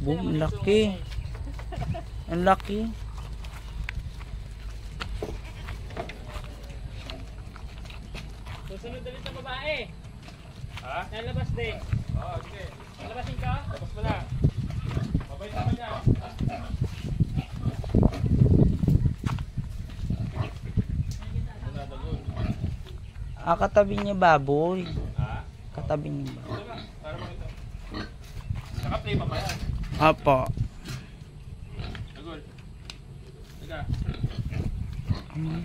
Boom, laki. Ang laki. Susunod ulit ang babae. Ha? Lalabas din. Oo, sige. Lalabasin ka? Tapos mo na. Mabait naman niya. Katabi niya baboy. Ha? Katabi niya baboy. Ito ba? Para makita. Naka-play pa ba yan? Apo. Tagol. Teka. Ano?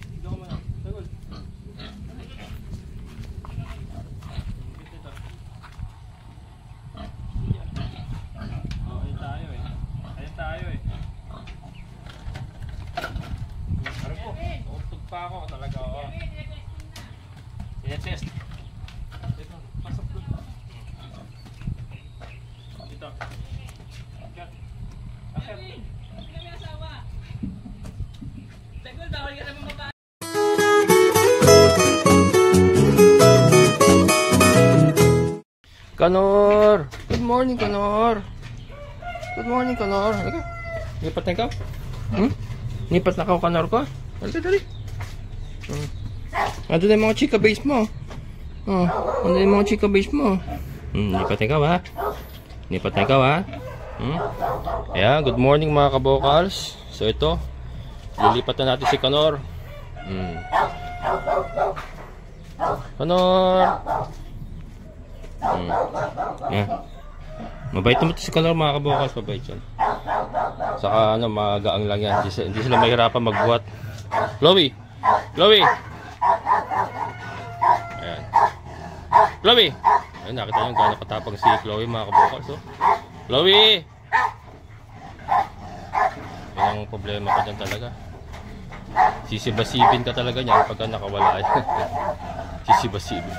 Dito ko muna. Tagol. Oh, ayun tayo eh. Ayun tayo eh. Ano po? Tugtog pa ako talaga. Oh. I-test. Dito. Pasok doon. Dito. Akyat. Akyat. Tagol, bawal ka naman babae. Kanor! Good morning, Kanor! Good morning, Kanor! Halika. Lipat na ikaw? Lipat na ikaw, Kanor ko? Halika, dali. Ando na yung mga chika base mo. Ando na yung mga chika base mo. Lipat na ikaw, ha? Lipat na ikaw, ha? Ayan, good morning mga kabokals. So ito, lilipat na natin si Kanor. Kanor! Yeah. Mabait naman ito si Kanor mga kabokals, mabait yan. Saka ano, magaang lang yan. Hindi sila mahirapan magbuhat. Chloe! Chloe! Ayan. Chloe! Ayan, nakita nyo gano'ng katapang si Chloe mga kabokals. Oh. Chloe! Yan ang problema ko dyan talaga. Sisibasibin ka talaga niyan pagka nakawala yan. Sisibasibin.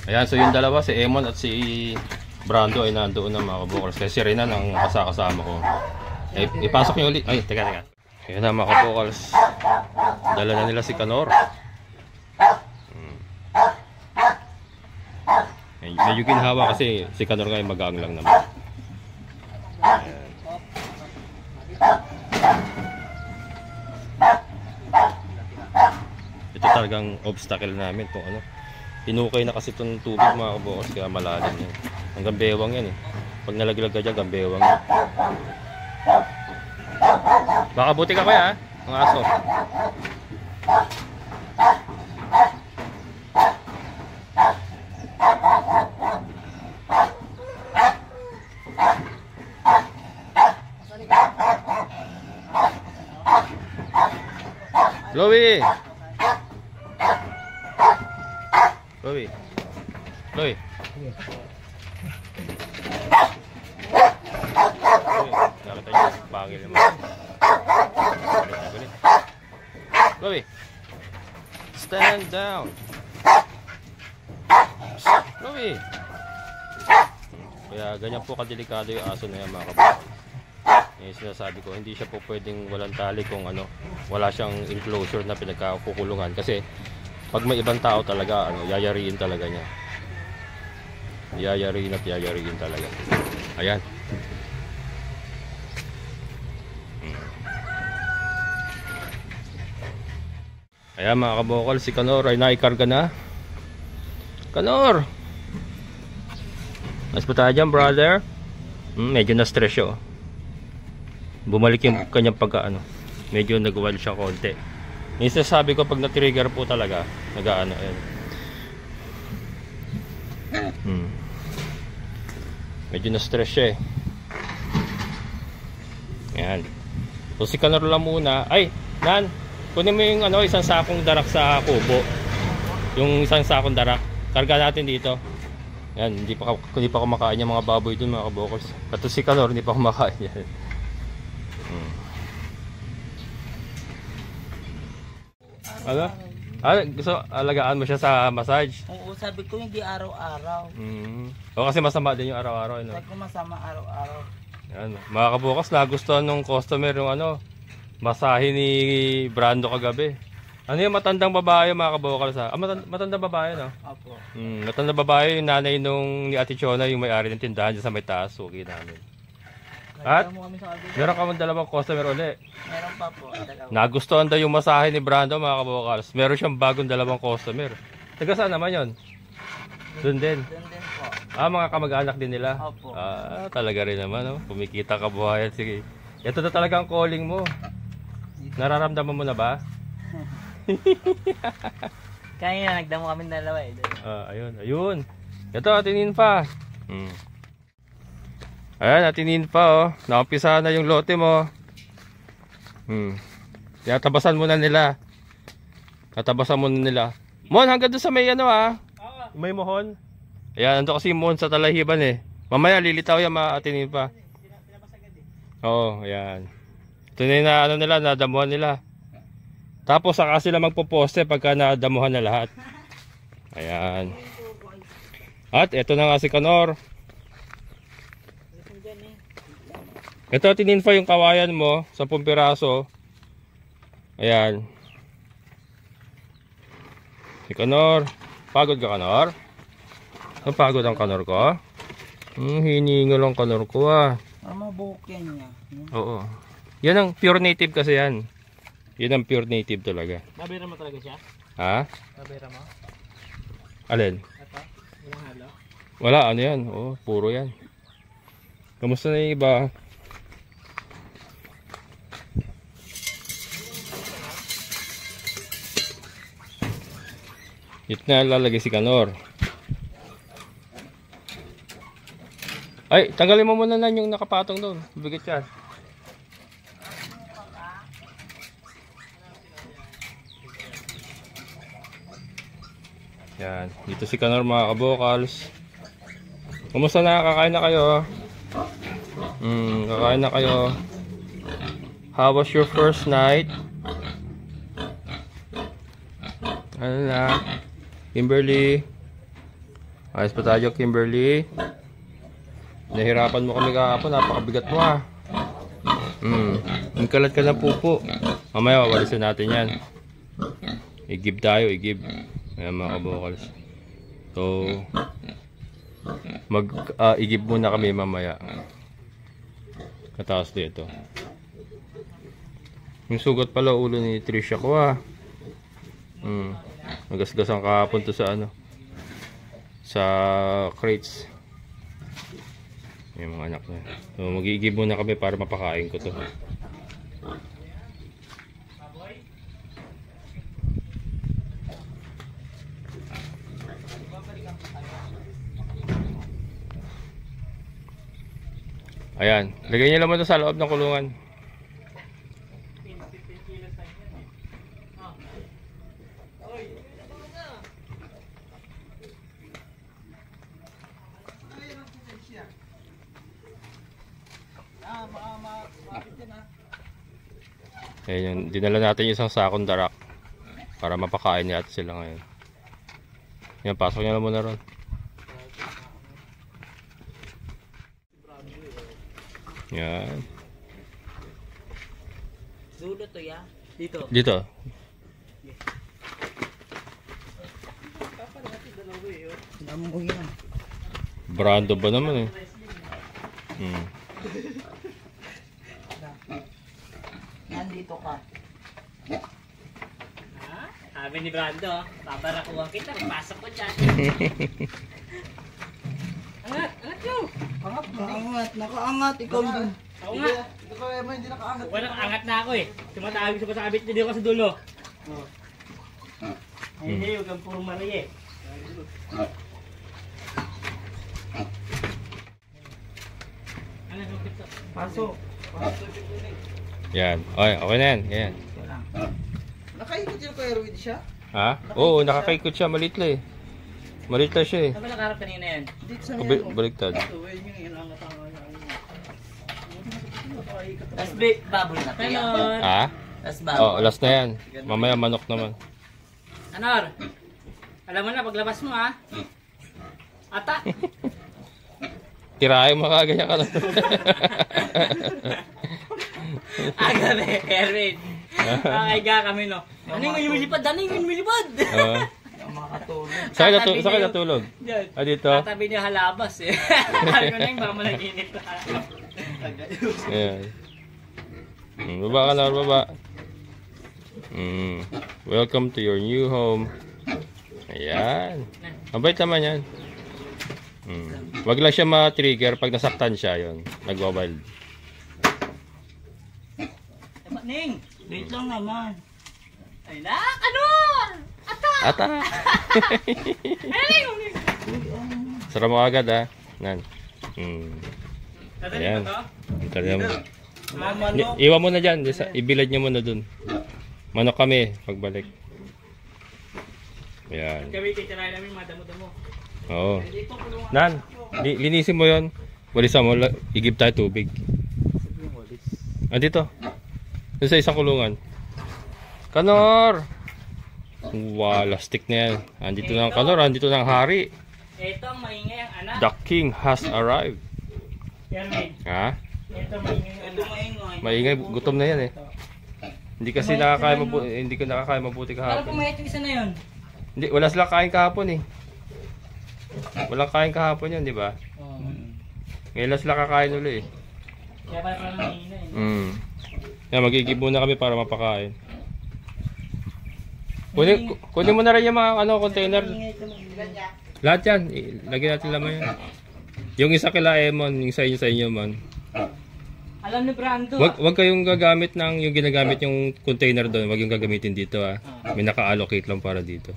Ayan, so yung dalawa, si Emon at si Brando ay nandoon na mga kabokals. Kasi si Renan ang kasama ko. Ipasok nyo ulit. Ay, teka. Ayan na mga kabokals. Dala na nila si Kanor. Medyo ginhawa kasi si Kanor ngayon magaang lang naman. Ayan. Ito talagang obstacle namin kung ano. Pinukay na kasi itong tubig mga kabokals, kaya malalim yan. Hanggang bewang yan eh. Pag nalaglag ka dyan, hanggang bewang yan. Baka buti ka kaya ha, mga aso. Chloe! Chloe! Chloe! Nakita niyo, pangil naman. Chloe! Stand down! Chloe! Kaya ganyan po kadelikado yung aso na yan mga kabukals. Sinasabi ko, hindi siya po pwedeng walang tali kung ano, wala siyang enclosure na pinagkakukulungan. Kasi pag may ibang tao talaga, yayariin talaga niya. Yayariin at yayariin talaga. Ayan. Ayan mga kabokal, si Kanor ay naikarga na. Kanor! Mas pa tayo dyan, brother. Medyo na-stress siya. Bumalik yung kanyang pagkaano. Medyo nag-wild siya konti. Minsan sabi ko pag na-trigger po talaga, nag-ano, ayan. Medyo na-stress siya eh. Ayan. So si Kanor lang muna. Ay, Nan, kunin mo yung ano, isang sakong darak sa kubo. Yung isang sakong darak. Karga natin dito. Ayan, hindi pa kumakain yung mga baboy dun mga kabokals. Kato si Kanor, hindi pa kumakain yan. Ano? Gusto alagaan mo siya sa massage? Oo, sabi ko hindi araw-araw. O kasi masama din yung araw-araw. Ano? Sabi ko masama araw-araw. Yan. Mga kabukas, nagustuhan nung customer yung ano, masahe ni Brando kagabi. Ano yung matandang babae mga kabokals ha? Matandang babae no? Opo. Matandang babae yung nanay nung ni Ate Chona yung may-ari ng tindahan dyan sa may taas. Suki namin. At Nagdamo kami sa kabila. meron kami dalawang customer uli. Meron pa po. Dalawa. Nagustuhan daw yung masahe ni Brando mga kabokals. Meron siyang bagong dalawang customer. Taga saan naman yun? Doon din. Doon din po. Mga kamag-anak din nila. Opo. Talaga rin naman oh. Kumikita ka buhayan. Sige. Ito na talaga ang calling mo. Nararamdaman mo na ba? Kaya nagdamo kami dalawa eh. Ayun. Ito, atinin pa. Ayan, atinin pa oh. Naumpisa na yung lote mo. Tatabasan mo na nila. Mon, hanggang doon sa may ano may mohon. Ayan, ando kasi mohon sa Talahiban eh. Mamaya lilitaw yan, atinin pa. Oo, ayan. Ito na yung ano nila, nadamuhan nila. Tapos saka sila magpo-poste pagka nadamuhan na lahat. Ayan. At eto na nga si Kanor. Ito tininfa yung kawayan mo, 10 piraso. Ayan. Si Kanor. Pagod ka, Kanor? Napagod ang Kanor ko? Hiningal ang Kanor ko Mabuhok yan niya. Oo. Yan ang pure native kasi yan. Yan ang pure native talaga. Babira mo talaga siya? Ha? Babira mo? Alin? Ito? Walang halo? Wala, ano yan? Oo, puro yan. Kamusta na yung iba? Ito na lalagay si Kanor. Ay, tanggalin mo muna na yung nakapatong doon. Bigat yan. Yan, dito si Kanor mga kabokals. Kumusta na? Kakain na kayo? Kakain na kayo. How was your first night? Ano na? Kimberly? Ayos pa tayo, Kimberly? Nahirapan mo kami kahapon, napakabigat mo Ang kalat ka na pupo. Mamaya wawalisin natin yan. I-give tayo, i-give. Ayan mga kabokals. So i-give muna kami mamaya. Kataas dito. Yung sugat pala ulo ni Trisha ko nagasgasan kahapon to sa ano, sa crates. Yung mga anak niya. So mag-i-give muna kami para mapakain ko to. Ayan, lagay niyo naman ito sa loob ng kulungan. Ayan, dinala natin yung isang sakong darak para mapakain niya at sila ngayon. Yan, pasok niya na muna ron. Yan. Dulo to ya. Dito. Dito. Damo yan. Brando ba naman Nandito ka. Sabi ni Brando, babarakuhan kita, pasok ko dyan. Angat nyo! Nakaangat, nakaangat. Ikaw din. Ako nga! Ito kaya mo hindi nakaangat. Walang angat na ako Sumatawag sa pasabit na dito ka sa dulo. Hindi, huwag kang puro mali Ano yung pito? Pasok. Yan. Okay na yan. Yan. Nakaikot yung kay Erwin siya? Ha? Oo, nakakaikot siya. Maliit lang Maliit lang siya Saan ba nakaharap kanina yan? Dito sa Baliktad. Ito, yun yung inangat-angat niya. Tapos bubble na to yan. Tanor! Ha? Tapos bubble. Last na yan. Mamaya manok naman. Tanor! Alam mo na, paglabas mo Ata! Tirahin mo kaganyan ka na. Agabi, Erwin. Kakaiga kami Ano yung lumilipad? Ano yung lumilipad? Oo. Yung makatulog. Saan kayo natulog? Yan. Ah, dito? Tatabi niya halabas eh. Sabi ko na yung baka malaginip ka. Ayan. Baba ka na, baba. Welcome to your new home. Ayan. Mabait naman yan. Wag lang siya ma-trigger pag nasaktan siya, yun. Nag-wild. Ning! Wait lang naman. Ay na! Kanor! Ata! Sarap mo agad, ha? Nan. Tatabi Ayan. mo to? Tatabi mo. Manok. Iwan mo na dyan. Ibilad niyo muna dun. Manok kami pagbalik. Ayan. Kami titirahin namin mga damo-damo. Oo. Nan, linisin mo yon. Walisan mo, igib tayo tubig. Andito. Doon sa isang kulungan. Kanor! Wala, stick na yan. Andito na ang Kanor, andito na ang hari. Ito ang maingay ang anak. The king has arrived. Kerwin. Ha? Ito maingay ang Ito anak. maingay. Maingay, gutom na yan eh. Hindi kasi nakakaya mabuti, hindi ko nakakaya mabuti Para kahapon. pumayat yung isa na yun. Hindi, wala silang kain kahapon eh. Walang kain kahapon yun, di ba? Oo. Ngayon lang sila kakain ulit eh. Kaya parang mahina eh. Yan, magigib muna kami para mapakain. Kunin mo na rin yung mga container. Lahat yan. Lagyan natin laman yan. Yung isa kila Emon, yung sa inyo man. Alam ni Brando. Wag kayong gagamit ng yung ginagamit yung container doon. Wag yung gagamitin dito ah. May naka-allocate lang para dito.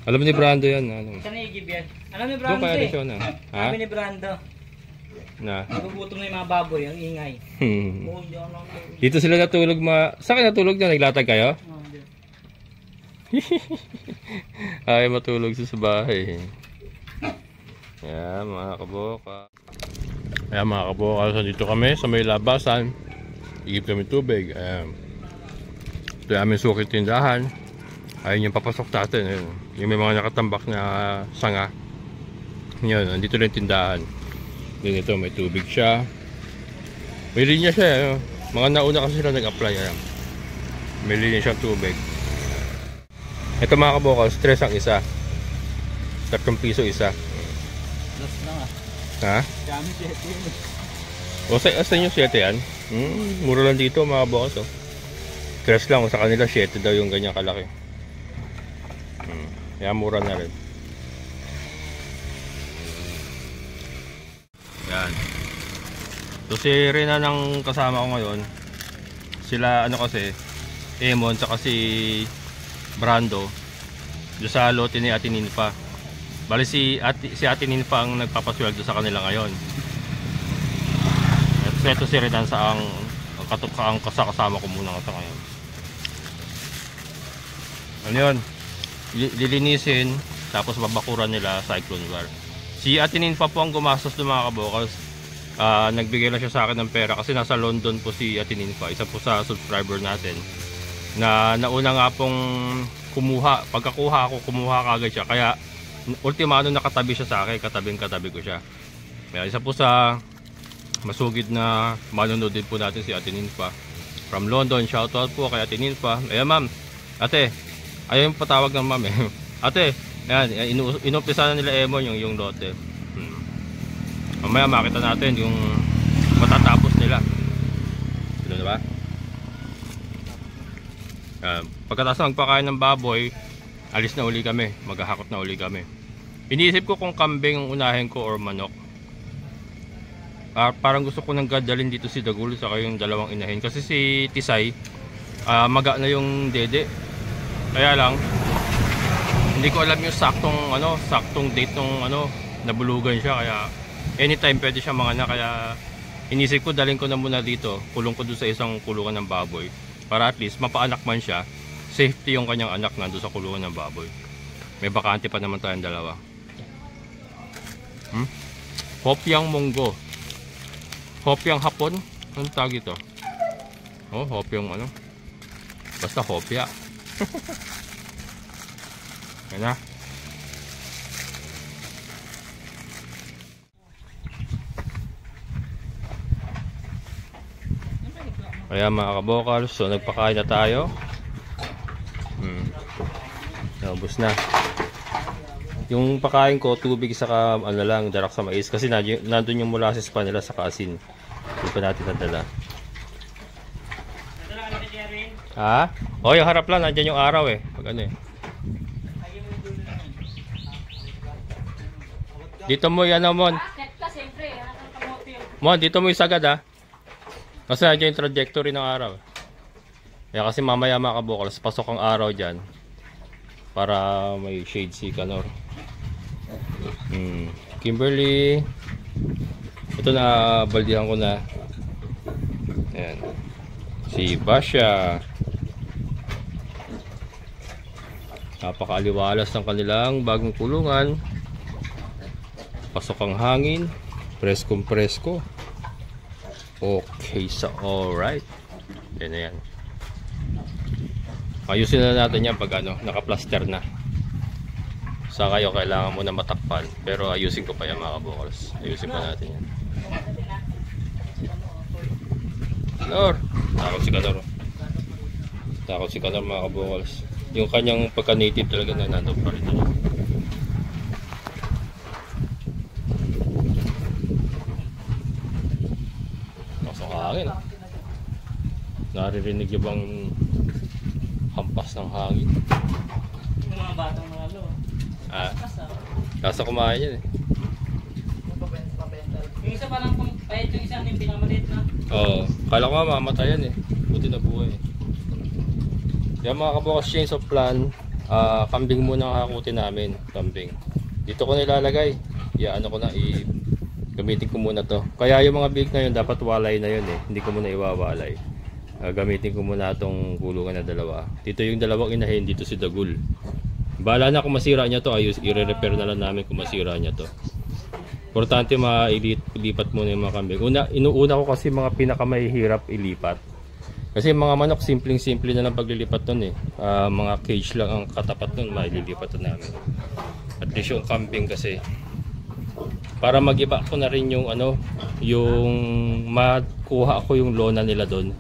Alam ni Brando yan. Ano? Saan i-give yan? Alam ni Doon Brando kaya eh. siya na. Ha? Sabi ni Brando. Na. Nagugutom na yung mga baboy, ang ingay. Oh, yan ang Dito sila natulog Saan kayo natulog na? Naglatag kayo? Oh, di. Ay, matulog sa bahay. Ayan, mga kaboka. Ayan, mga kaboka. Dito kami sa may labasan. Igib kami tubig. Ayan. Ito yung aming sukit tindahan. Ayun yung papasok natin. Ayun. Yung may mga nakatambak na sanga. Yun, nandito lang yung tindahan. Then ito, may tubig siya. May linya siya. Ayun. Mga nauna kasi sila nag-apply. Ayan. May linya siyang tubig. Ito mga kabokal, stress ang isa. 3 piso isa. Last na nga. Ha? Kami 7 yun. O sa inyo 7 yan? Mura lang dito mga kabokal. Oh. Stress lang, sa kanila 7 daw yung ganyan kalaki. Kaya mura na rin. Yan. So si Rina ng kasama ko ngayon. Sila ano kasi, Emon tsaka si Brando doon sa lote ni Ate Ninfa. Bali si Ate Ninfa ang nagpapasweldo sa kanila ngayon. At ito si Renan sa ang kasama ko muna sa ngayon. Ano yun? Lilinisin tapos babakuran nila cyclone bar. Si Ate Ninfa po ang gumastos ng mga kabokals. Nagbigay lang siya sa akin ng pera kasi nasa London po si Ate Ninfa, isa po sa subscriber natin. Na nauna nga pong pagkakuha ako, kumuha kagad siya. Kaya ultimano nakatabi siya sa akin, katabi ko siya. Kaya isa po sa masugid na manonood din po natin si Ate Ninfa from London. Shoutout po kay Ate Ninfa. Ayan ma'am, ate, ayaw yung patawag ng ma'am eh. Ate, ayan, inumpisa na nila Emon yung lote. Mamaya makita natin yung matatapos nila. Sino na ba? Pagkatapos ng magpakain ng baboy, alis na uli kami, maghahakot na uli kami. Iniisip ko kung kambing ang unahin ko or manok. Parang gusto ko nang gadalin dito si Dagul saka yung dalawang inahin kasi si Tisay maga na yung dede. Kaya lang hindi ko alam yung saktong date nung nabulugan siya, kaya anytime pwede siya manganak. Kaya inisip ko dalhin ko na muna dito, kulong ko doon sa isang kulungan ng baboy. Para at least mapaanak man siya, safety yung kanyang anak nandun sa kulungan ng baboy. May bakante pa naman tayong dalawa. Hopyang munggo. Hopyang hapon? Anong tawag ito? Oh, hopyang basta hopya. Yan na. Kaya mga kabokals, so nagpakain na tayo. Naubos na. Yung pakain ko, tubig saka ano lang, darak sa mais. Kasi nandun yung molasses pa nila sa asin. Hindi pa natin nadala. Nadala ka na kay Jerwin? Ha? O, yung harap lang, nandyan yung araw eh. Pag ano eh. Dito mo yan, Mon. Net ka, siyempre. Hanap ng kamote yun. Mon, dito mo isagad ha. Kasi nandyan yung trajectory ng araw. Kaya kasi mamaya mga kabukals, pasok ang araw dyan. Para may shade si Kanor. Kimberly. Ito na, baldihan ko na. Ayan. Si Basha. Napakaaliwalas ng kanilang bagong kulungan. Pasok ang hangin. Preskong presko. Okay, so alright. Yan na yan. Ayusin na natin yan pag ano, naka-plaster na. Sa kayo kailangan mo na matakpan. Pero ayusin ko pa yan mga kabukals. Ayusin pa natin yan. Kanor! Takot si Kanor. Takot si Kanor mga kabukals. Yung kanyang pagka-native talaga na nandun pa rin. Masok hangin. Naririnig yung bang hampas ng hangin. Yung mga batang mga lo. Ah, kasa kumain yan eh. Yung isa parang pahit yung isa yung pinamaliit na. Oo, kala ko nga mamatayan eh. Buti na buhay eh. Yan mga kabukas, change of plan. Kambing muna ang hakutin namin. Kambing. Dito ko nilalagay. Ano ko na, gamitin ko muna to. Kaya yung mga big na yun, dapat walay na yun eh. Hindi ko muna iwawalay. Gamitin ko muna itong kulungan na dalawa. Dito yung dalawang inahin, dito si Dagul. Bahala na kung masira niya to, i-repair na lang namin kung masira niya to. Importante mailipat muna yung mga kambing. Inuuna ko kasi mga pinakamahihirap ilipat. Kasi mga manok, simpleng-simple na lang paglilipat nun eh. Mga cage lang ang katapat nun, maililipat na namin. At least yung kambing kasi, para mag-iba ko na rin yung yung makuha ko yung lona nila doon.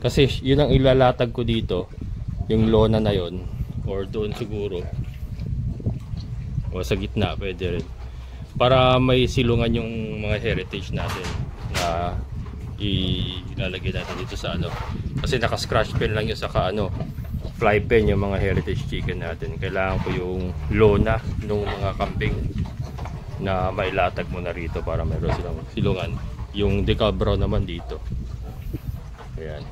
Kasi yun ang ilalatag ko dito, yung lona na yon, or doon siguro, o sa gitna pwede rin, para may silungan yung mga heritage natin na ilalagay natin dito sa kasi naka scratch pen lang yun, saka fly pen yung mga heritage chicken natin. Kailangan ko yung lona ng mga kambing na mailatag mo na rito para mayroon silang silungan. Yung decal brown naman dito. Ayan.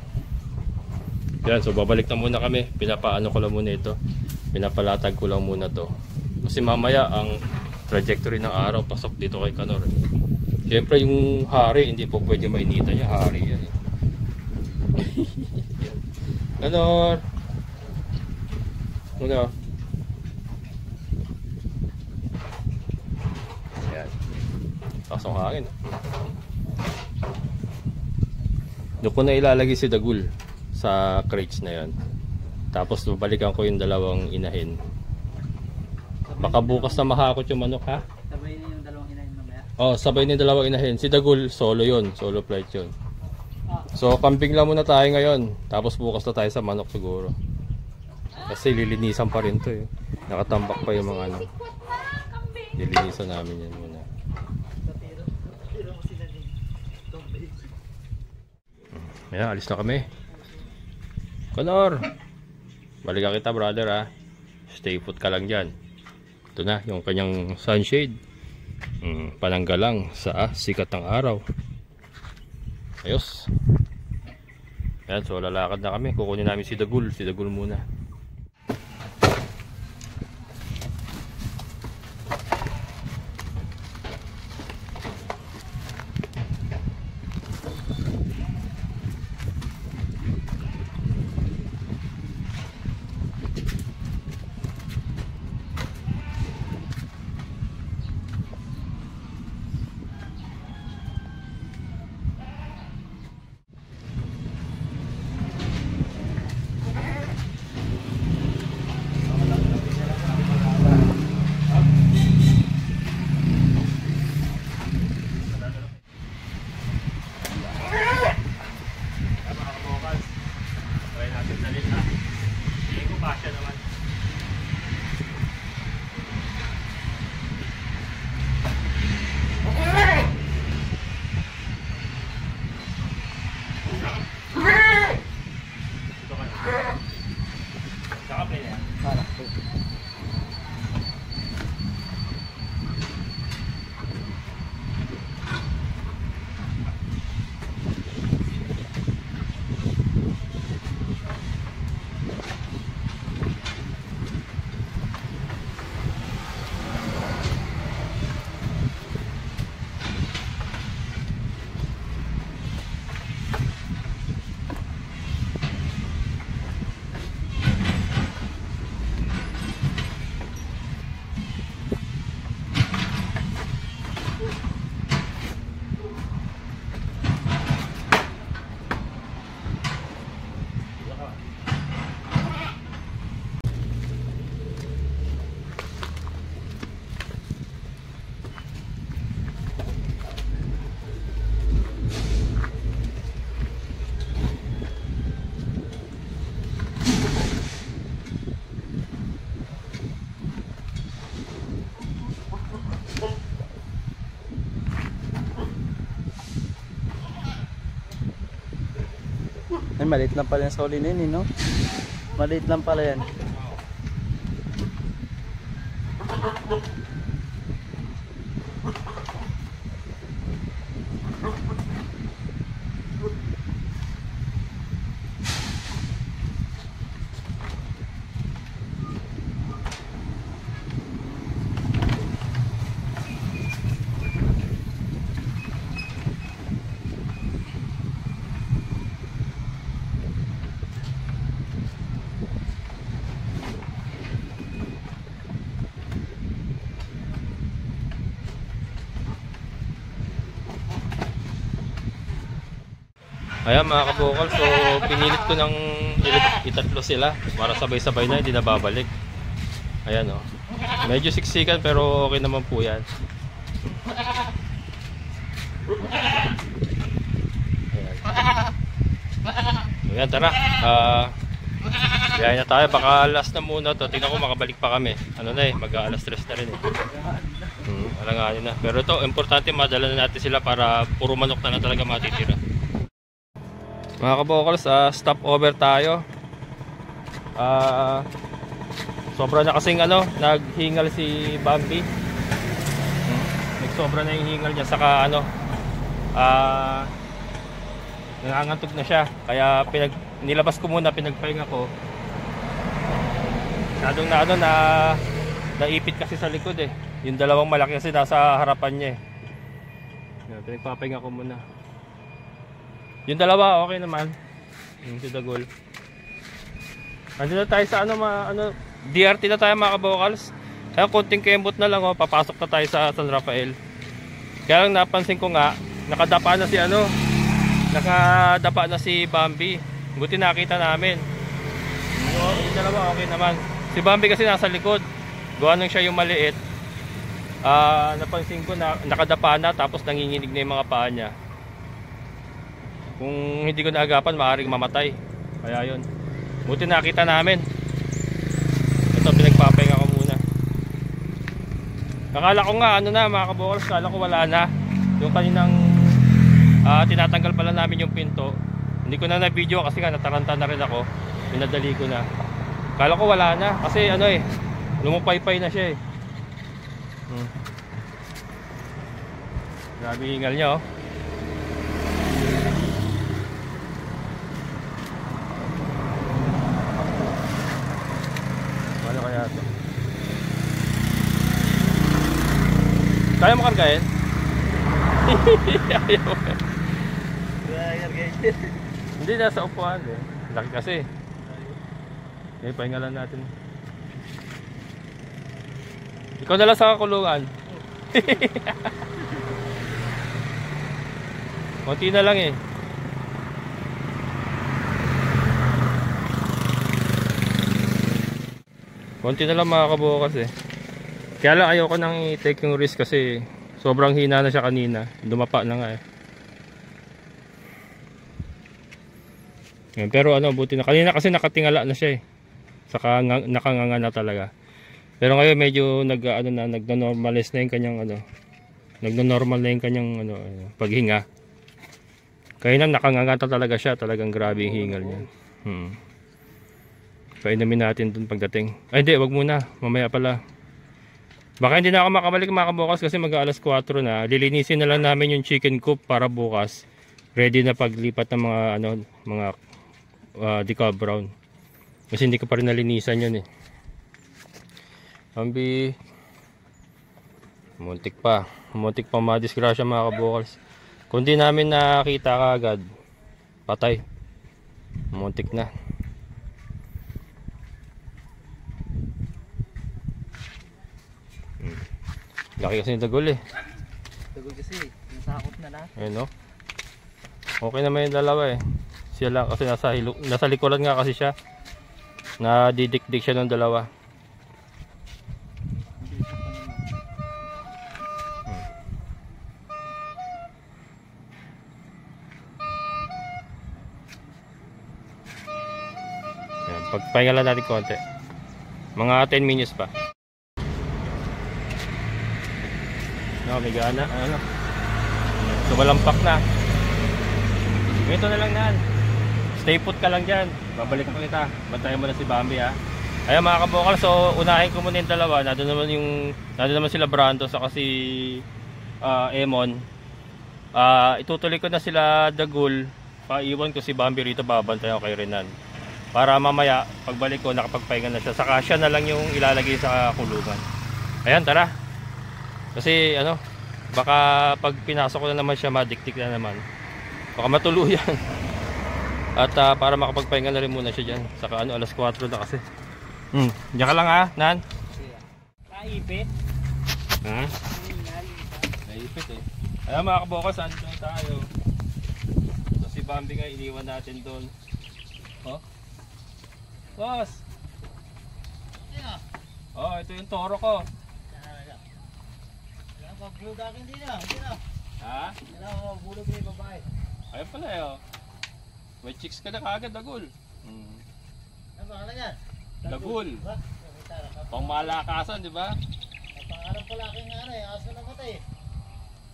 Yan, so babalik na muna kami. Pinapaano ko lang muna ito. Pinapalatag ko lang muna to. Kasi mamaya ang trajectory ng araw pasok dito kay Kanor. Siyempre yung hari, hindi po pwede mainita niya. Hari yan. Kanor! Muna. Ayan. Pasok hangin. Doon ko na ilalagay si Dagul sa crates na yon. Tapos babalikan ko yung dalawang inahin. Baka bukas na mahakot yung manok ha. Sabay na yung dalawang inahin mamaya. Oh, sabay na yung dalawang inahin. Si Dagul solo yon, solo flight yon. So kambing lang muna tayo ngayon. Tapos bukas na tayo sa manok siguro. Kasi lilinisan pa rin to eh. Nakatambak pa yung mga lilinisan namin yan muna. Ayan, alis na kami. Kanor, balikan kita brother ha. Stay put ka lang dyan. Ito na yung kanyang sunshade. Panangga lang sa sikat ng araw. Ayos. Ayan, so lalakad na kami. Kukunin namin si Dagul. Si Dagul muna. Ay, maliit lang pala yung soli na yun, no? Maliit lang pala yan. Ayan mga kabukal, so pinilit ko ng itatlo sila para sabay-sabay na, hindi na babalik. Ayan o. Medyo siksikan pero okay naman po yan. Ayan, ayan tara. Kaya na tayo, baka last na muna to. Tingnan ko makabalik pa kami. Ano na eh, mag-alas 3 na rin eh. Alanganin na. Pero ito, importante madala na natin sila para puro manok na talaga matitira. Mga kabokals, stop over tayo. Sobra na kasing naghingal si Bambi. Nagsobra na yung hingal niya, saka nangangantog na siya. Kaya nilabas ko muna, pinagpahinga ko. Nadong naipit kasi sa likod eh. Yung dalawang malaki kasi nasa harapan niya eh. Pinagpapahinga ko muna. Yung dalawa okay naman. Yung dagol. Nandito na tayo sa DRT na tayo mga kabokals. Kaya konting kembot na lang papasok na tayo sa San Rafael. Kaya lang napansin ko nga, nakadapa na si Bambi. Buti nakita namin. Yung dalawa okay naman. Si Bambi kasi nasa likod. Gawa nung siya yung maliit. Napansin ko na nakadapa na tapos nanginginig na yung mga paa niya. Kung hindi ko naagapan, maaaring mamatay. Kaya yun. Buti nakita namin. Ito, pinagpapahinga ko muna. Akala ko nga, mga kabokals, akala ko wala na. Yung kaninang tinatanggal pala namin yung pinto. Hindi ko na na-video kasi nga nataranta na rin ako. Pinadali ko na. Akala ko wala na. Kasi lumupay-pay na siya eh. Grabe hingal niya oh. Kaya mo kargahin? Ayaw mo. Hindi, nasa upuan eh. Laki kasi. Okay, pahingalan natin. Ikaw na lang sa kulungan. Konti na lang eh. Konti na lang mga kabukas eh. Kaya lang ayoko nang i-take yung risk kasi sobrang hina na siya kanina. Dumapa na nga eh. Yan, pero buti na. Kanina kasi nakatingala na siya eh. Saka nakanganga na talaga. Pero ngayon medyo nagno-normalize na yung kanyang nagno-normal na yung kanyang paghinga. Kaya nakanganga talaga siya. Talagang grabe yung hingal niya. Painumin natin dun pagdating. Ay hindi, wag muna. Mamaya pala. Baka hindi na ako makabalik mga kabukas kasi mag-alas 4 na. Lilinisin na lang namin yung chicken coop para bukas. Ready na paglipat ng mga decal brown. Kasi hindi ko pa rin nalinisan yun eh. Bambi. Muntik pa madisgrasya mga kabukas. Kung di namin nakita kaagad, patay. Muntik na. Laki kasi yung dagol eh. Dagol kasi, nasakop na lahat. Ayun okay naman yung dalawa eh. Siya lang kasi nasa likuran nga kasi siya. Nadidikdik siya ng dalawa. Ayan, pagpahinga lang natin konti. Mga 10 minutes pa. May gana, sumalampak na. Ito na lang nan. Stay put ka lang dyan. Babalikan ko kita. Bantayan mo na si Bambi ha. Ayan mga kabokal, so unahin ko muna yung dalawa. Nandun naman sila Brando sa kasi Emon. Itutuloy ko na sila Dagul. Paiwan ko si Bambi rito, babantayan ko kay Renan. Para mamaya pagbalik ko nakapagpahinga na siya. Saka siya na lang yung ilalagay sa kulungan. Ayan, tara. Kasi ano, baka pag pinasok ko na naman siya, madiktik na naman. Baka matuluyan. At para makapagpahinga na rin muna siya dyan. Saka ano, alas 4 na kasi. Diyan ka lang ha, Nan. Naipit. Ha? Naipit eh. Ayan mga kabokas, andito na tayo. So si Bambi nga, iniwan natin doon. Oh? Boss! Oh, ito yung toro ko. Bulog akin din na. Ha? Bulog na yung babae. Ayun pala eh oh. May chicks ka na kagad, Dagul. Ano ba ka yan? Dagul. Pang malakasan, di ba? Pangarap pala aking aso na matay.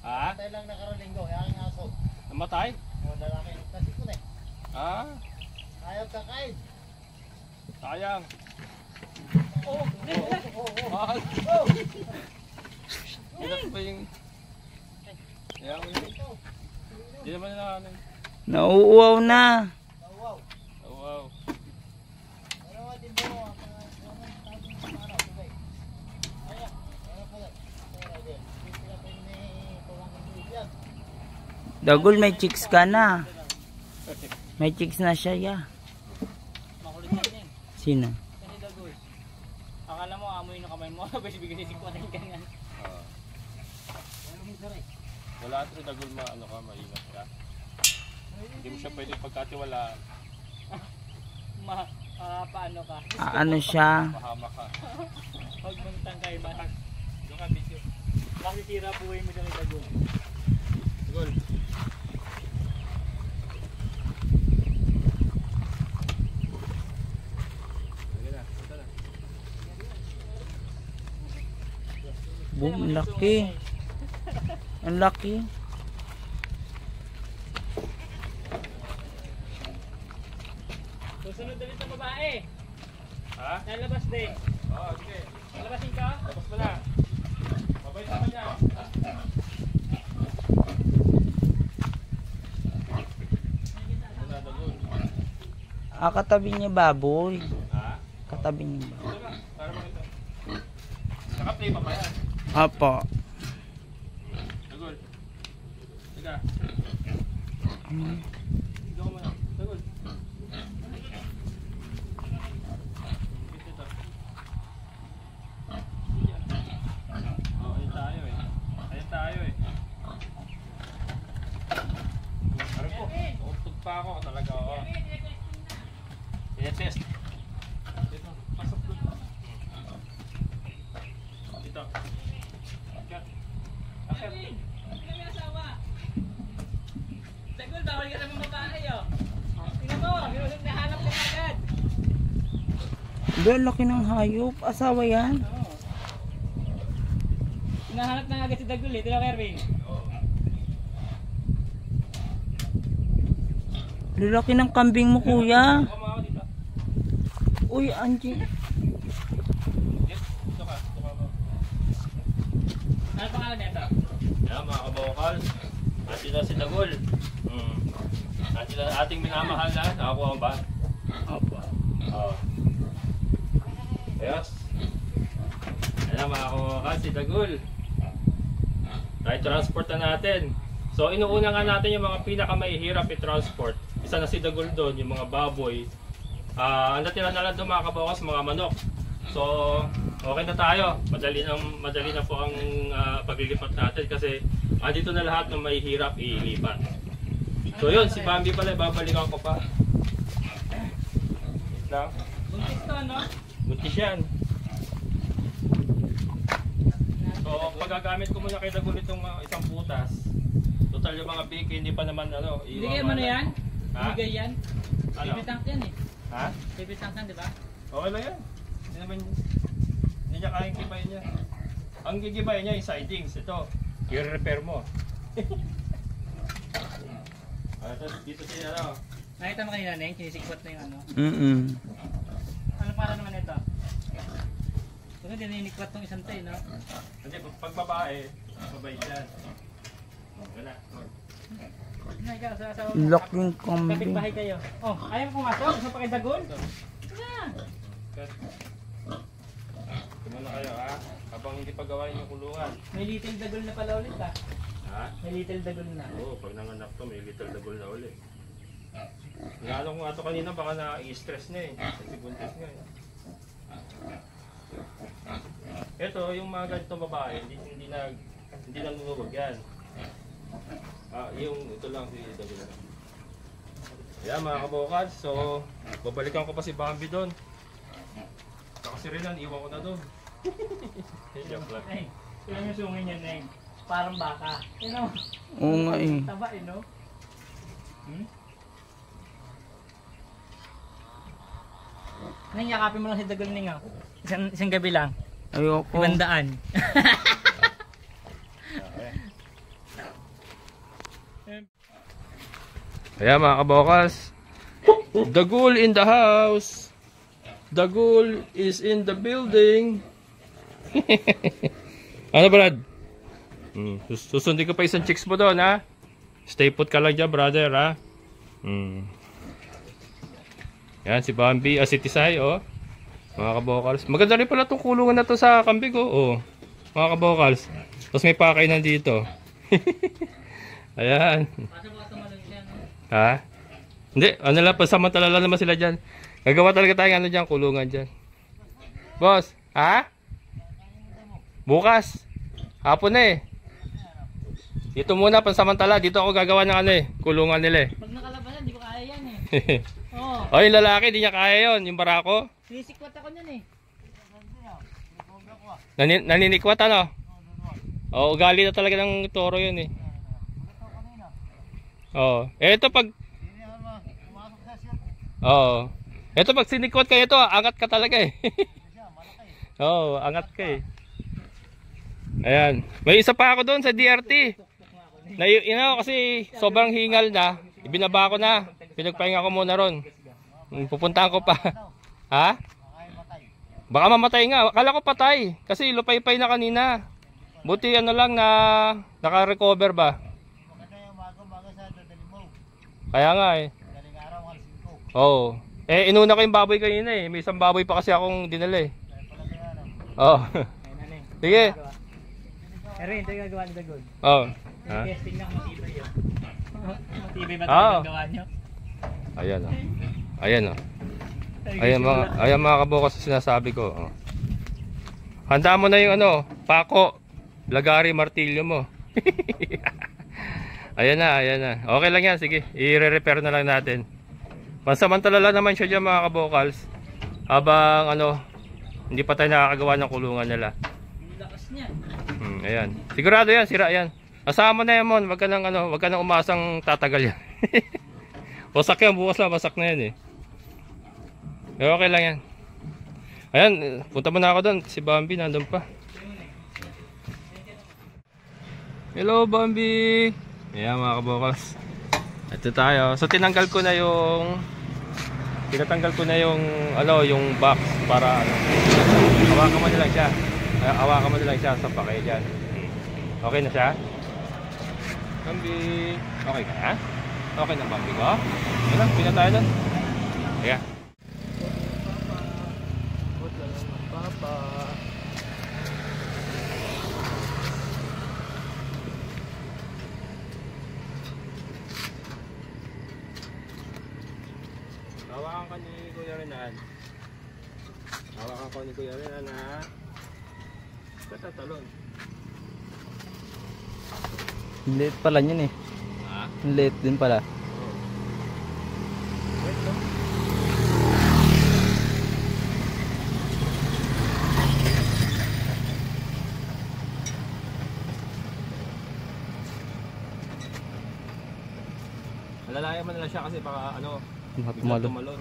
Ha? Matay lang nakaralinggo, aking aso. Namatay? Lalaki, kasi ko na eh. Ah, Ayaw kakain. sayang. Oh! Mahal. Ilan ba yung... Ayan ko yun. Hindi naman na ano. Nauuwaw na. Oh, wow. Dagul, may chicks ka na. May chicks na siya, ya. Makulit yan eh. Sino? Kasi Dagul. Akala mo amoy ng kamay mo. Basi bigyan si Siko na yung ganyan. Wala ito Dagul ano ka, maingat ka. Hindi mo siya pwede pagkatiwalaan. Paano ka? Ano siya? Mahama ka. Huwag mong tangkay ba? Doon ka video. Makikira buhay mo dyan kay Dagul. Dagul. Boom, laki. Ang laki. Susunod ulit ang babae. Ha? Lalabas din. Oo, sige. Lalabasin ka? Tapos mo na. Mabait naman niya. Wala, Dagul. Katabi niya baboy. Ha? Katabi niya baboy. Ito na, para makita. Naka-play pa ba yan? Apo. Dagul. Tiga. Tiga ko muna. Dagul. Oh, ayun tayo eh. Ayun tayo eh. Aray ko. Utog pa ako talaga. Oh. Test. Dito. Pasok doon. Dito. Kat. Akit. Dagul, bawal ka naman babae oh. Tingnan mo, nahanap ka agad. Ang laki ng hayop. Asawa yan. Hinahanap na agad si Dagul eh. Tila Kerwin. Lalaki ng kambing mo, kuya. Ako mga dito. Uy, Angie. Yes, dito ka. Dito ka mo. Ano pangalan nito? Yan mga kabokal. Atin na si Dagul. Atin na ating minamahal na. Nakakuha mo ba? Opo. Oo. Yes. Ayan mga kabokal, si Dagul. Tayo transport na natin. So inuuna nga natin yung mga pinakamahihirap i-transport. Isa na si Dagul doon, yung mga baboy. Ang natira na lang doon mga kabawas, mga manok. So okay na tayo. Madali na po ang paglilipat natin kasi andito na lahat ng mahihirap ilipat. So yun, si Bambi pala, babalikan ko pa. Wait lang. Buntis to, no? Buntis yan. So pagagamit ko muna kay Dagul itong isang butas. Total yung mga big, hindi pa naman ano. Bigay mo na yan? Ha? Bigay yan? Ano? Baby tank yan eh. Ha? Baby tank yan, di ba? Okay lang yan. Hindi niya kayang gibayin niya. Ang gigibayin niya yung sidings. Ito, i-repair mo. Ito, dito siya ano. Ay, Nakita mo kanina, Neng, sinisikwat na yung ano. Ano para naman ito? Kasi dininikwat tong isang tayo, no? Kasi pag babae, babay dyan. Wala. Ikaw, sa asawa mo. Laking kambing. Kapit-bahay kayo. Oh, ayaw mo pumasok? Gusto pa kayo dagol? Wala. Tumala kayo ha, habang hindi pa gawain yung kulungan. May little dagol na pala ulit ah. Ha? May little dagol na. Oo, pag nanganak to, may little dagol na ulit. Nalo ko nga ito kanina, baka na-stress na eh. Kasi buntis nga eh. Ito, yung mga ganitong babae, hindi na luluwag yan. Yung ito lang si dagol na. Ayan mga kabokals, so babalikan ko pa si Bambi doon. Saka si Renan, iwan ko na doon. Neng, sino yung sungin niya, Neng? Parang baka. Ano? Oo nga eh. Taba eh, no? Neng, yakapin mo lang si dagol, Neng, oh. Isang gabi lang. Ayoko. 500. Ayan mga kabokals, the ghoul in the house. The ghoul is in the building. Ano Brad? Susundin ko pa isang chicks mo doon ha. Stay put ka lang dyan brother ha. Yan si Bambi, si Tisay oh. Mga kabokals. Maganda rin pala itong kulungan na to sa kambing oh. Mga kabokals. Tapos may pakainan dito. Ayan. Ha? Hindi, ano lang, pasamantala lang naman sila dyan. Gagawa talaga tayong ano dyan, kulungan dyan. Boss, ha? Bukas. Hapon na eh. Dito muna, pansamantala. Dito ako gagawa ng ano eh, kulungan nila eh. Pag nakalabasan, di ko kaya yan eh. Oo. Oh, yung lalaki, di niya kaya yun. Yung barako. Sinisikwat ako niyan eh. Naninikwat ano? Oo, ugali na talaga ng toro yun eh. Oh, eto pag oh, eto pag sinikwat kayo to, angat ka talaga eh. Oh, angat ka eh. Ayan, may isa pa ako doon sa DRT. Na kasi sobrang hingal na, ibinaba ko na. Pinagpahinga ko muna ron. Pupuntahan ko pa. Ha? Baka mamatay nga. Akala ko patay kasi lupay-pay na kanina. Buti ano lang na naka-recover ba? Kaya nga eh. Oo. Eh inuna ko yung baboy kanina eh. May isang baboy pa kasi akong dinala eh. Oo. Sige. Erin, ito yung gagawa ni Dagol. Oo. Testing na kung matibay yun. Matibay ba ito Oo. yung gagawa nyo? Ayan o. Ayan o. Ayan mga kabukas sa sinasabi ko. Oh. Handa mo na yung ano, pako, lagari, martilyo mo. Ayan na, ayan na. Okay lang yan, sige. I-repair na lang natin. Pansamantala lang naman siya dyan mga kabokals. Habang ano, hindi pa tayo nakakagawa ng kulungan nila. Lakas niya. Ayan. Sigurado yan, sira yan. Asama na yan mon, wag ka nang umasang tatagal yan. Wasak yan, bukas na, wasak na yan eh. Pero okay lang yan. Ayan, punta mo na ako doon. Si Bambi nandun pa. Hello Bambi. Ayan mga kabokals. Ito tayo. So tinanggal ko na yung ano, yung box para ano. Hawakan mo na lang siya. Hawakan mo na lang siya sa pakay diyan. Okay na siya? Bambi. Okay ka na? Okay na Bambi ko? Ano, pina tayo doon. Kaya. Papa. Hawakan ka ni Kuya Renan. Hawakan ko ni Kuya Renan ha. Tatatalon. Late pala yun eh. Ha? Late din pala. Wait no? Malalayan mo na lang siya kasi baka ano, bigla tumalon.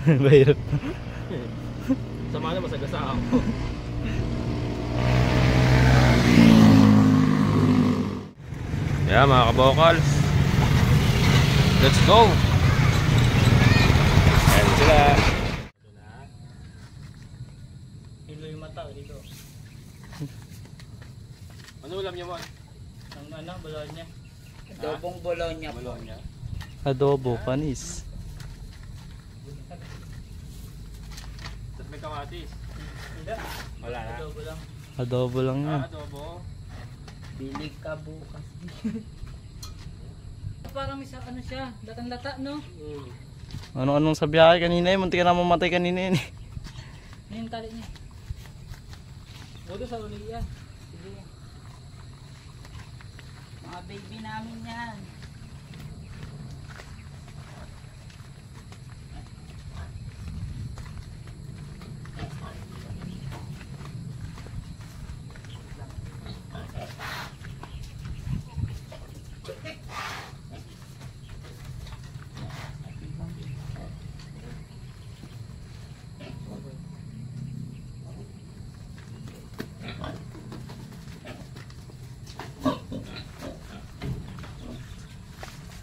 Mahirap. Sama na masagasaan ko. Yeah mga kabokals, let's go. sila. Hilo yung mata dito. Ano ulam niya mo? Ang ano, balon niya. Adobong Bologna po. Bologna. Adobo, panis. Tapos may kamatis. Hindi. Wala na. Adobo lang. Adobo lang yan. Adobo. Bili ka bukas. Parang may ano siya, latang-lata no? Ano-anong sa biyahe kanina eh. Munti ka na mamatay kanina eh. Ano yung tali niya? Bodo sa uli yan. Sige. Mga baby namin yan.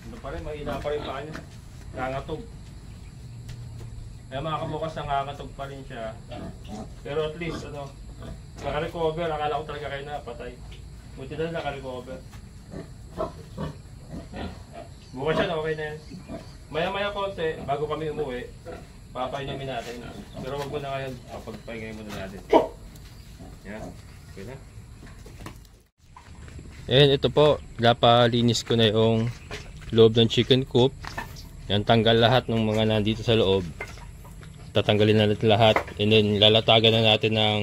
Ano pa rin, mahina pa rin pa niya. Nangatog. Kaya mga kabukas, nangangatog pa rin siya. Pero at least, ano, nakarecover. Akala ko talaga kayo na patay. Buti na nakarecover. Bukas yan, okay na yan. Maya-maya konti, bago kami umuwi, papainumin natin. Pero wag mo na ngayon, pagpahingayin muna natin. Yan, okay na. Ayan, ito po, napalinis ko na yung loob ng chicken coop. Yan, tanggal lahat ng mga nandito sa loob. Tatanggalin na natin lahat. And then, lalatagan na natin ng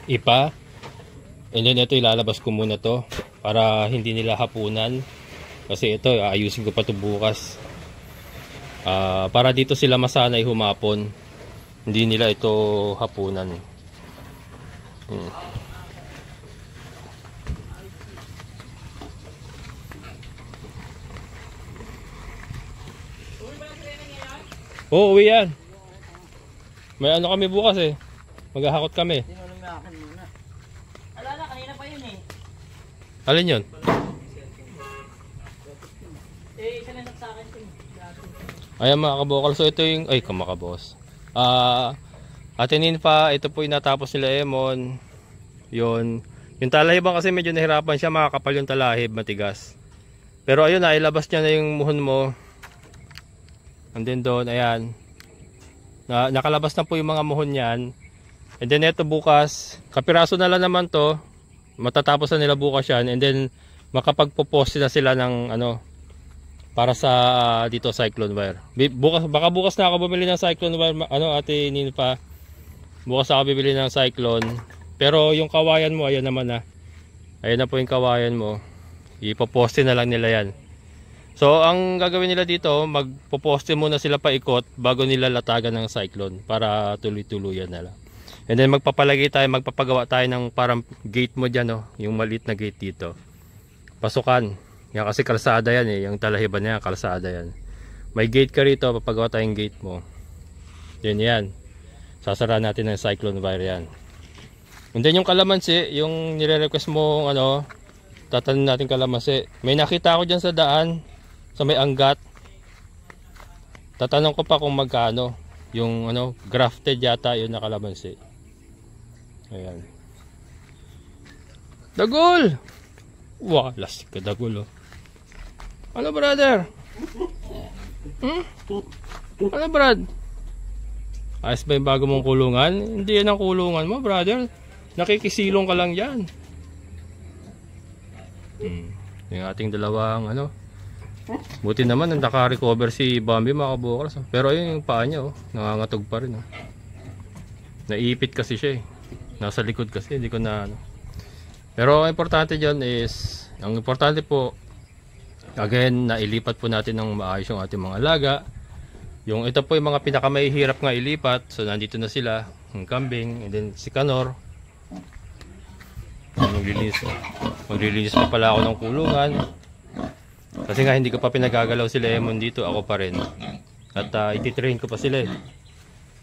ipa. And then, ito, ilalabas ko muna to para hindi nila hapunan. Kasi ito, ayusin ko pa ito bukas. Para dito sila masanay humapon. Hindi nila ito hapunan. Oo, uwi yan. May ano kami bukas eh. Maghahakot kami. Tinulong na akin muna. Alala, kanina pa yun eh. Alin yun? Eh, isa lang sa akin ito. Ayan mga kabokal. So ito yung... Ay, kamakabos. Atinin pa. Ito po yung natapos nila Emon. Yun. Yung talahibang kasi medyo nahirapan siya. Makakapal yung talahib. Matigas. Pero ayun na. Ilabas niya na yung muhon mo. And then doon. Ayan. Nakalabas na po yung mga muhon yan. And then ito bukas. Kapiraso na lang naman to. Matatapos na nila bukas yan. And then makapagpo-post na sila ng ano... para sa dito cyclone wire. Baka bukas na ako bumili ng cyclone wire, ano ate Ninfa. Bukas ako bibili ng cyclone. Pero yung kawayan mo ayan naman na. Ayan na po yung kawayan mo. Ipoposte na lang nila yan. So ang gagawin nila dito, magpoposte muna sila paikot bago nila latagan ng cyclone para tuloy-tuluyan na lang. And then magpapalagay tayo, magpapagawa tayo ng parang gate mo diyan, no, yung maliit na gate dito. Pasukan. Yan kasi kalsada yan eh, yung talahiban niya kalsada yan. May gate ka rito, papagawa tayong gate mo. Yan. Sasara natin ng cyclone wire yan. And then yung kalamansi, yung nire-request mo ano, tatanim natin kalamansi. May nakita ako dyan sa daan, sa may anggat. Tatanong ko pa kung magkano. Yung ano, grafted yata yun na kalamansi. Ayan. Dagol! Wow, lastik ka dagol oh. Ano brother? Ano brad? Ayos ba yung bago mong kulungan? Hindi yan ang kulungan mo brother. Nakikisilong ka lang dyan. Yung ating dalawang ano. Buti naman naka-recover si Bambi mga kabukals. Pero ayun yung paa niya oh. Nangangatog pa rin oh. Naipit kasi siya eh. Nasa likod kasi hindi ko na ano. Pero ang importante dyan is, ang importante po, again, nailipat po natin ng maayos yung ating mga alaga. Yung ito po yung mga pinakamahihirap nga ilipat. So nandito na sila, yung kambing, and then si Kanor. Maglilinis pa pala ako ng kulungan. Kasi nga hindi ko pa pinagagalaw sila Emon dito, ako pa rin. At ititrain ko pa sila eh.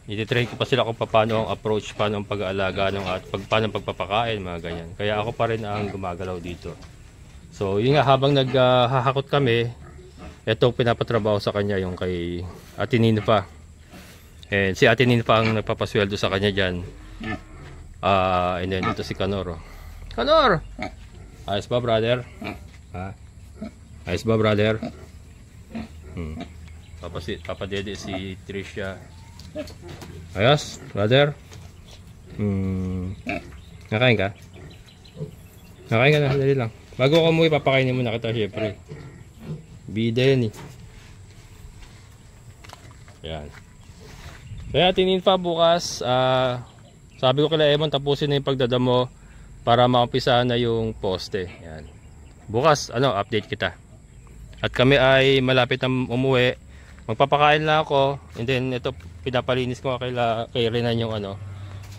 Ititrain ko pa sila kung paano ang approach, paano ang pag-aalaga at paano ang pagpapakain, mga ganyan. Kaya ako pa rin ang gumagalaw dito. So yun nga, habang naghahakot kami, ito pinapatrabaho sa kanya yung kay Ate Ninfa. And si Ate Ninfa ang nagpapasweldo sa kanya dyan. And then ito si Kanor. Oh. Kanor! Ayos ba, brother? Ha? Ayos ba, brother? Papa Dede si Tricia. Ayos, brother? Nakain ka? Nakain ka na, dali lang. Bago ko umuwi, papakainin mo na kita syempre. Bida yan eh. Yan. Kaya tininfa bukas, sabi ko kila Emon, tapusin na yung pagdadamo para maumpisahan na yung poste. Yan. Bukas, update kita. At kami ay malapit na umuwi. Magpapakain na ako. And then ito, pinapalinis ko kay Renan yung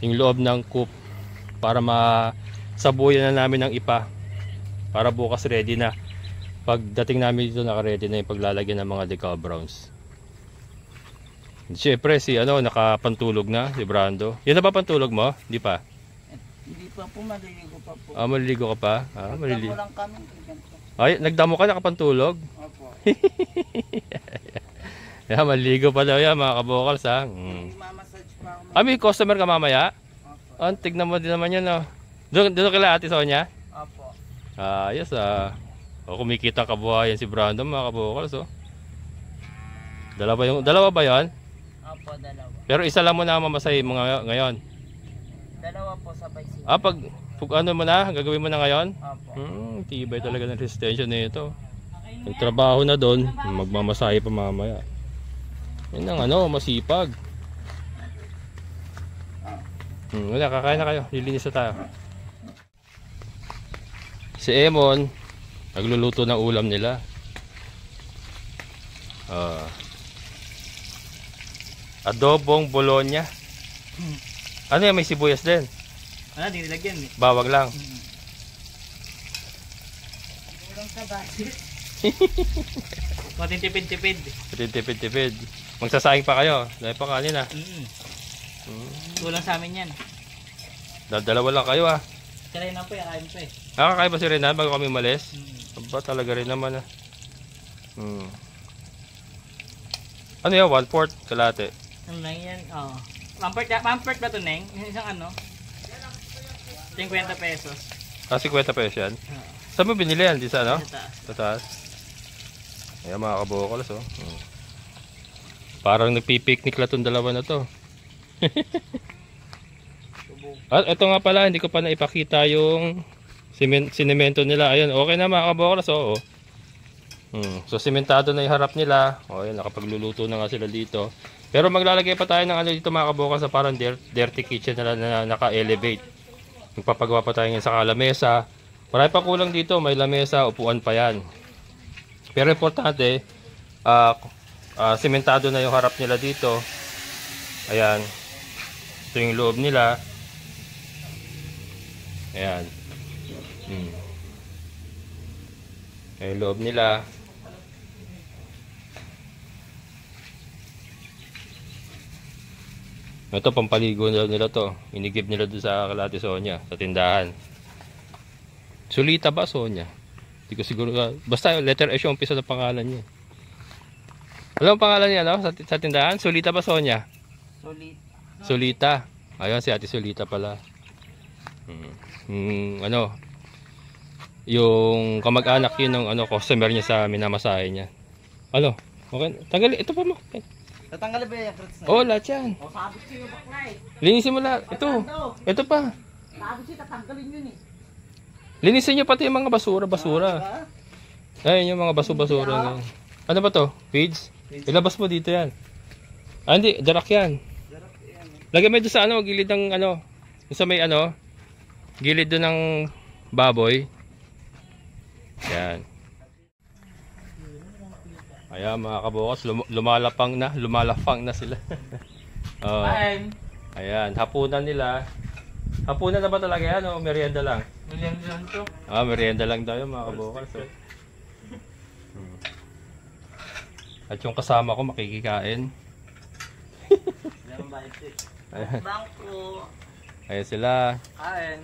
yung loob ng coop para masabuyan na namin ng ipa. Para bukas ready na. Pagdating namin dito, naka-ready na yung paglalagyan ng mga decal browns. Siyempre si nakapantulog na si Brando. Yan na ba pantulog mo? Hindi pa? Hindi pa po, maliligo pa po. Maliligo ka pa? Maliligo. Nagdamo lang kami. Ay, nagdamo ka, nakapantulog? Opo. Yeah, maligo pa daw yan mga kabokals ha. Mamassage pa ako. May customer ka mamaya? Opo. Tignan mo din naman yan Doon kila Ate Sonia? Opo. Yes kumikita kabuhayan si Brando mga kabokals Dalawa ba yan? Opo, dalawa. Pero isa lang mo na mamasahe mga ngayon? Dalawa po sabay sila. Pag mo na, gagawin mo na ngayon? Opo. Tibay talaga ng resistensya nito. Nagtrabaho na doon, magmamasahe pa mamaya. Yan ang masipag. Wala, kakain na kayo. Lilinis na tayo. Si Emon, nagluluto ng ulam nila. Adobong Bologna. Ano yan, may sibuyas din? Di nilagyan eh. Bawag lang. Walang kabasit. Matintipid-tipid. Tipid. Magsasaing pa kayo. Dahil pa kanina. Kulang sa amin yan. Dalawa lang kayo Kaya na po, kain pa eh. Nakakaya ba si Renan bago kami umalis? Aba talaga rin naman Ano yan? 1/4 kalate. Ano lang yan? Pampert ba ito, Neng? Yung isang 50 pesos. 50 pesos yan? Saan mo binili yan? Di sa Sa taas. Sa taas? Ayan mga kabokals Parang nagpipiknik lang itong dalawa na to. At ito nga pala, hindi ko pa naipakita yung sinemento nila. Ayun, okay na mga kabokals So simentado na yung harap nila. Ayun, nakapagluluto na nga sila dito. Pero maglalagay pa tayo ng dito mga kabokals sa parang dirty kitchen na naka-elevate. Magpapagawa pa tayo ng sa lamesa. Marami pa kulang dito, may lamesa, upuan pa yan. Pero importante, simentado na yung harap nila dito. Ayan. Ito yung loob nila. Ayan. Ayan yung loob nila. Ito, pampaligo nila to. Inigib nila doon sa Ate Sonia, sa tindahan. Sulita ba, Sonia? Hindi ko siguro. Basta letter S yung umpisa ng pangalan niya. Alam mo pangalan niya, sa tindahan? Sulita ba, Sonia? Sulita. Ayun, si Ate Sulita pala. Yung kamag-anak yun ng customer niya sa minamasahe niya. Okay, tanggal ito pa mo. Tatanggalin ba yung fruits na? Lahat yan. Sabi ko yung baklay. Linisin mo lahat. Ito pa. Sabi ko tatanggalin yun eh. Linisin niyo pati yung mga basura. Ayun yung mga basura. Ano ba to? Feeds? Ilabas mo dito yan. Hindi, darak yan. Lagay mo dito sa gilid ng sa may gilid doon ng baboy. Yan. Ayan mga kabukas, lumalapang na sila. Ayan, hapunan nila. Hapunan na ba talaga yan o merienda lang? Merienda lang to. Merienda lang daw yun mga kabukas. At yung kasama ko makikikain. Ayan. Ayan sila. Kain.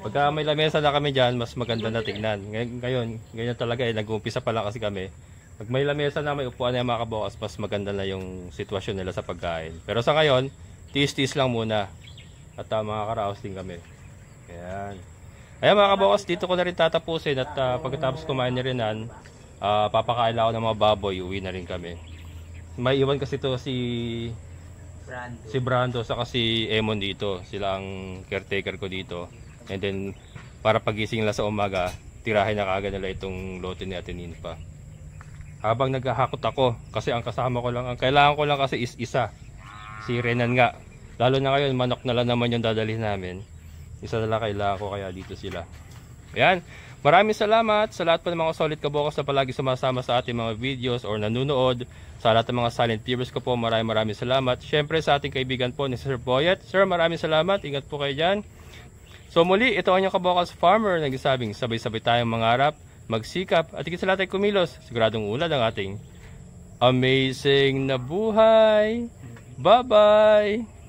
Pagka may lamesa na kami dyan, mas maganda na tignan. Ngayon, ganyan talaga nag-uumpisa pa lang kasi kami. Pag may lamesa na may upuan na yung mga kabokas, mas maganda na yung sitwasyon nila sa pagkain. Pero sa ngayon, tiis-tiis lang muna. At mga karaos din kami. Ayan. Ayan mga kabokas, dito ko na rin tatapusin. At pagkatapos kumain ni Renan, papakain ako ng mga baboy, uwi na rin kami. May iwan kasi to si Brando saka si Emon dito. Sila ang caretaker ko dito. And then para pagising nila sa umaga, tirahin na kaagad nila itong lote ni Ate Ninfa. Habang naghahakot ako, kasi ang kasama ko lang, ang kailangan ko lang kasi is isa, si Renan nga. Lalo na ngayon, manok na lang naman yung dadalhin namin. Isa na lang kailangan ko, kaya dito sila. Ayan, maraming salamat sa lahat po ng mga solid kabokas na palagi sumasama sa ating mga videos or nanonood. Sa lahat ng mga silent viewers ko po, maraming salamat. Syempre sa ating kaibigan po ni Sir Boyet. Sir, maraming salamat, ingat po kayo dyan. So muli, ito ang inyong kabokas farmer, nagsasabing sabay-sabay tayong mangarap, magsikap at higit sa lahat ay kumilos. Siguradong ulad ang ating amazing na buhay. Bye-bye!